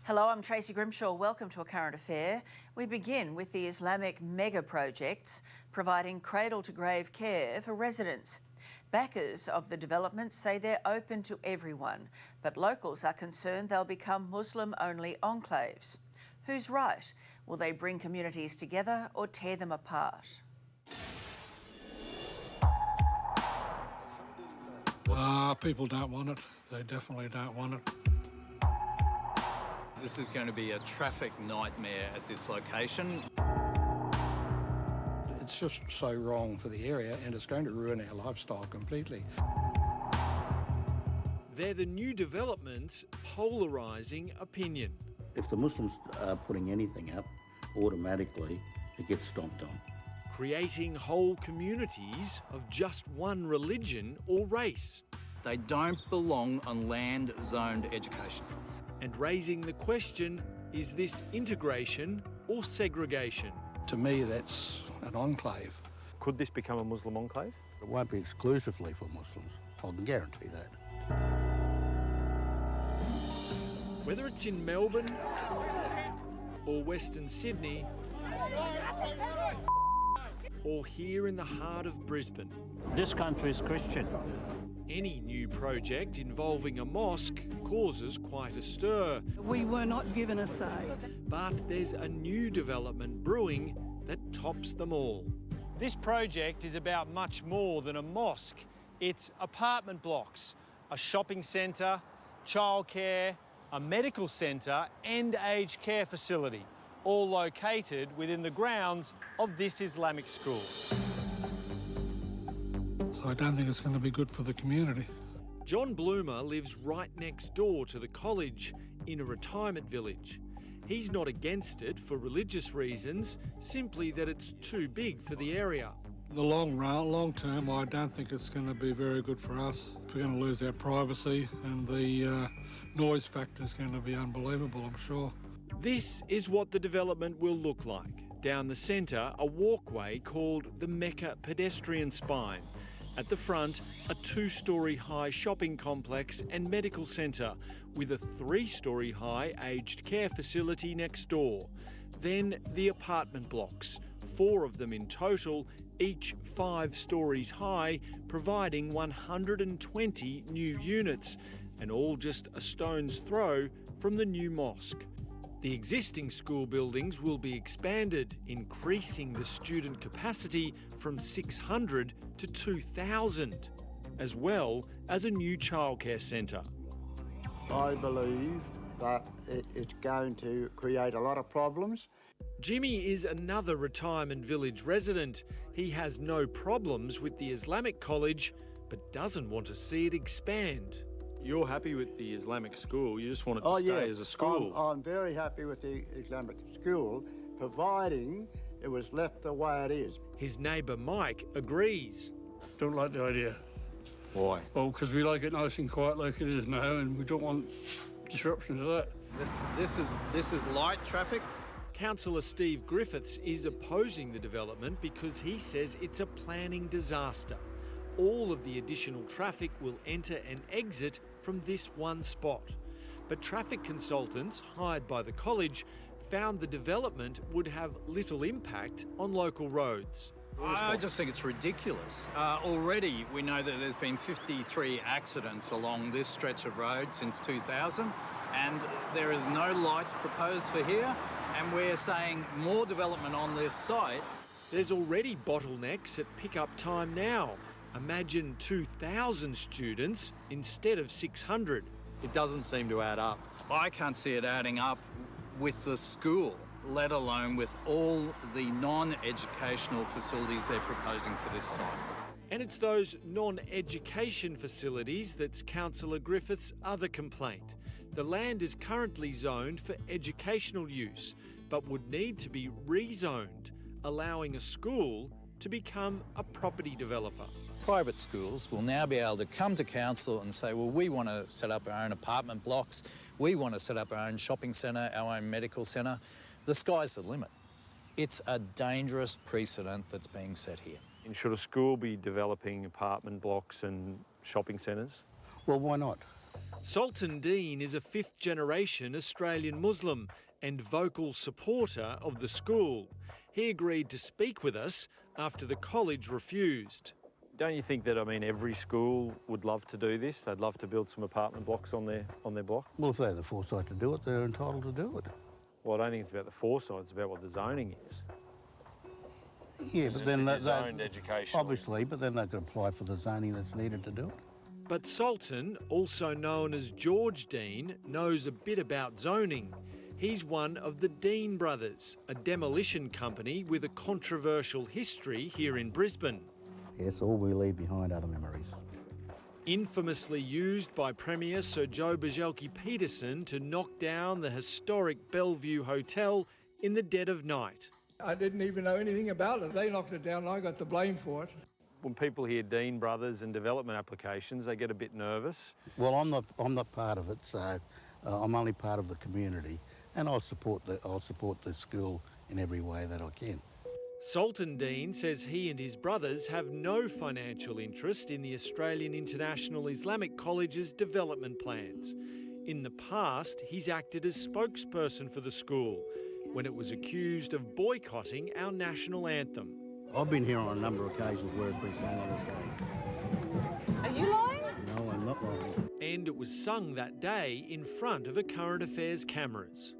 Hello, I'm Tracy Grimshaw. Welcome to A Current Affair. We begin with the Islamic mega projects providing cradle-to-grave care for residents. Backers of the developments say they're open to everyone, but locals are concerned they'll become Muslim-only enclaves. Who's right? Will they bring communities together or tear them apart? People don't want it. They definitely don't want it. This is going to be a traffic nightmare at this location. It's just so wrong for the area and it's going to ruin our lifestyle completely. They're the new developments polarising opinion. If the Muslims are putting anything up, automatically it gets stomped on. Creating whole communities of just one religion or race. They don't belong on land-zoned education. And raising the question, is this integration or segregation? To me, that's an enclave. Could this become a Muslim enclave? It won't be exclusively for Muslims, I can guarantee that. Whether it's in Melbourne or Western Sydney or here in the heart of Brisbane. This country is Christian. Any new project involving a mosque causes quite a stir. We were not given a say. But there's a new development brewing that tops them all. This project is about much more than a mosque. It's apartment blocks, a shopping centre, childcare, a medical centre and aged care facility, all located within the grounds of this Islamic school. So I don't think it's going to be good for the community. John Bloomer lives right next door to the college in a retirement village. He's not against it for religious reasons, simply that it's too big for the area. In the long term, I don't think it's going to be very good for us. We're going to lose our privacy and the noise factor is going to be unbelievable, I'm sure. This is what the development will look like. Down the centre, a walkway called the Mecca Pedestrian Spine. At the front, a 2-storey high shopping complex and medical centre with a 3-storey high aged care facility next door. Then the apartment blocks, 4 of them in total, each 5 storeys high, providing 120 new units, and all just a stone's throw from the new mosque. The existing school buildings will be expanded, increasing the student capacity from 600 to 2,000, as well as a new childcare centre. I believe that it's going to create a lot of problems. Jimmy is another retirement village resident. He has no problems with the Islamic college, but doesn't want to see it expand. You're happy with the Islamic school, you just want it to stay as a school. I'm very happy with the Islamic school, providing it was left the way it is. His neighbour Mike agrees. Don't like the idea. Why? Well, because we like it nice and quiet like it is now, and we don't want disruption to that. This is light traffic. Councillor Steve Griffiths is opposing the development because he says it's a planning disaster. All of the additional traffic will enter and exit from this one spot. But traffic consultants hired by the college found the development would have little impact on local roads. I just think it's ridiculous. Already we know that there's been 53 accidents along this stretch of road since 2000, and there is no lights proposed for here, and we're saying more development on this site. There's already bottlenecks at pick-up time now. Imagine 2,000 students instead of 600. It doesn't seem to add up. I can't see it adding up with the school, let alone with all the non-educational facilities they're proposing for this site. And it's those non-education facilities that's Councillor Griffith's other complaint. The land is currently zoned for educational use, but would need to be rezoned, allowing a school to become a property developer. Private schools will now be able to come to council and say, well, we want to set up our own apartment blocks, we want to set up our own shopping centre, our own medical centre. The sky's the limit. It's a dangerous precedent that's being set here. And should a school be developing apartment blocks and shopping centres? Well, why not? Sultan Dean is a fifth-generation Australian Muslim and vocal supporter of the school. He agreed to speak with us after the college refused. Don't you think that, every school would love to do this? They'd love to build some apartment blocks on their block? Well, if they have the foresight to do it, they're entitled to do it. Well, I don't think it's about the foresight, it's about what the zoning is. Yeah, but then they zoned education. obviously, but then they could apply for the zoning that's needed to do it. But Sultan, also known as George Dean, knows a bit about zoning. He's one of the Dean brothers, a demolition company with a controversial history here in Brisbane. Yes, all we leave behind are the memories. Infamously used by Premier Sir Joe Bajelki-Peterson to knock down the historic Bellevue Hotel in the dead of night. I didn't even know anything about it. They knocked it down and I got the blame for it. When people hear Dean Brothers and development applications, they get a bit nervous. Well, I'm not part of it, so I'm only part of the community, and I'll support the school in every way that I can. Sultan Dean says he and his brothers have no financial interest in the Australian International Islamic College's development plans. In the past, he's acted as spokesperson for the school when it was accused of boycotting our national anthem. I've been here on a number of occasions where it's been sung on the stage. Are you lying? No, I'm not lying. And it was sung that day in front of a current affairs cameras.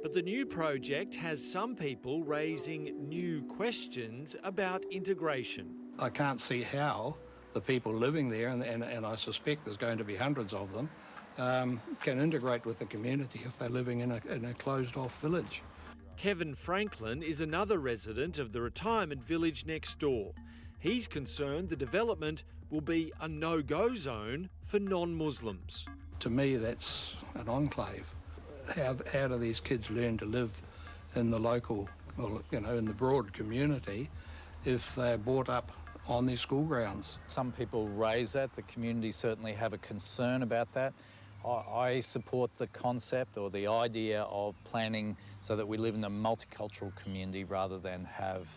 But the new project has some people raising new questions about integration. I can't see how the people living there, and I suspect there's going to be hundreds of them, can integrate with the community if they're living in a closed-off village. Kevin Franklin is another resident of the retirement village next door. He's concerned the development will be a no-go zone for non-Muslims. To me, that's an enclave. How do these kids learn to live in the local, in the broad community if they're brought up on their school grounds? Some people raise that. The community certainly have a concern about that. I support the concept or the idea of planning so that we live in a multicultural community rather than have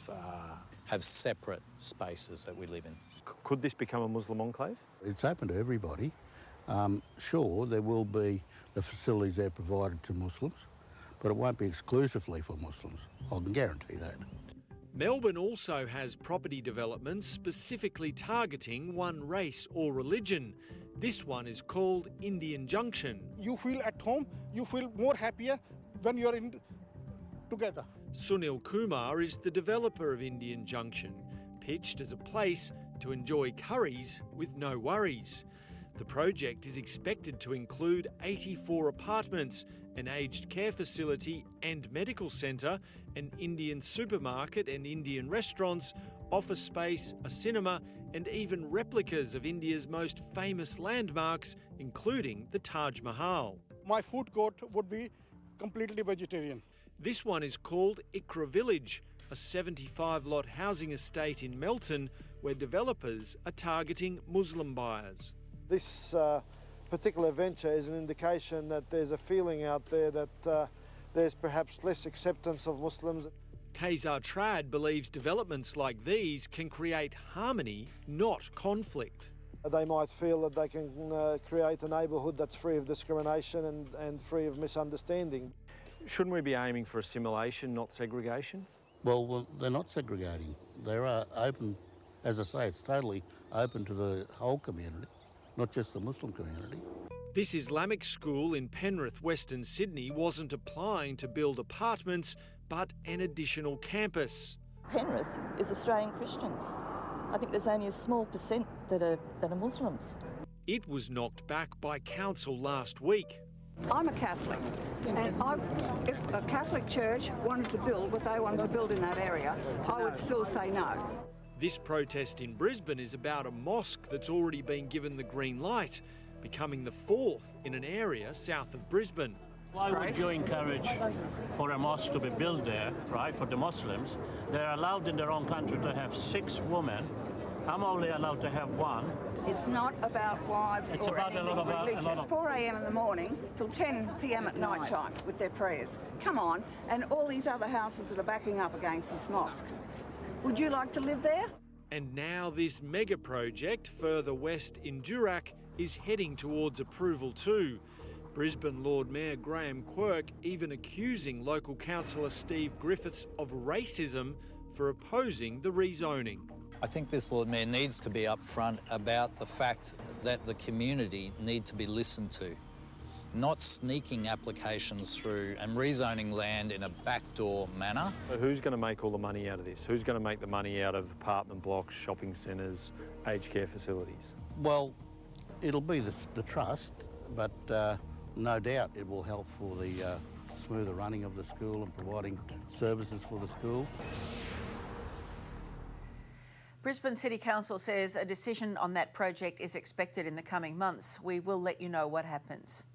separate spaces that we live in. Could this become a Muslim enclave? It's open to everybody. Sure, there will be the facilities there provided to Muslims, but it won't be exclusively for Muslims. I can guarantee that. Melbourne also has property developments specifically targeting one race or religion. This one is called Indian Junction. You feel at home, you feel more happier when you're together. Sunil Kumar is the developer of Indian Junction, pitched as a place to enjoy curries with no worries. The project is expected to include 84 apartments, an aged care facility and medical centre, an Indian supermarket and Indian restaurants, office space, a cinema, and even replicas of India's most famous landmarks, including the Taj Mahal. My food court would be completely vegetarian. This one is called Ikra Village, a 75-lot housing estate in Melton where developers are targeting Muslim buyers. This particular venture is an indication that there's a feeling out there that there's perhaps less acceptance of Muslims. Kazar Trad believes developments like these can create harmony, not conflict. They might feel that they can create a neighbourhood that's free of discrimination and free of misunderstanding. Shouldn't we be aiming for assimilation, not segregation? Well, they're not segregating. They are open, as I say, it's totally open to the whole community, not just the Muslim community. This Islamic school in Penrith, Western Sydney, wasn't applying to build apartments, but an additional campus. Penrith is Australian Christians. I think there's only a small percent that are Muslims. It was knocked back by council last week. I'm a Catholic, and if a Catholic church wanted to build what they wanted to build in that area, I would still say no. This protest in Brisbane is about a mosque that's already been given the green light, becoming the fourth in an area south of Brisbane. Why would you encourage for a mosque to be built there, right, for the Muslims? They're allowed in their own country to have 6 women. I'm only allowed to have 1. It's not about wives It's or about anything religion. 4 a.m. in the morning till 10 p.m. at night time with their prayers. Come on, and all these other houses that are backing up against this mosque. Would you like to live there? And now this mega project further west in Durack is heading towards approval too. Brisbane Lord Mayor Graham Quirk even accusing local councillor Steve Griffiths of racism for opposing the rezoning. I think this Lord Mayor needs to be upfront about the fact that the community need to be listened to, not sneaking applications through and rezoning land in a backdoor manner. Who's going to make all the money out of this? Who's going to make the money out of apartment blocks, shopping centres, aged care facilities? Well, it'll be the trust, but no doubt it will help for the smoother running of the school and providing services for the school. Brisbane City Council says a decision on that project is expected in the coming months. We will let you know what happens.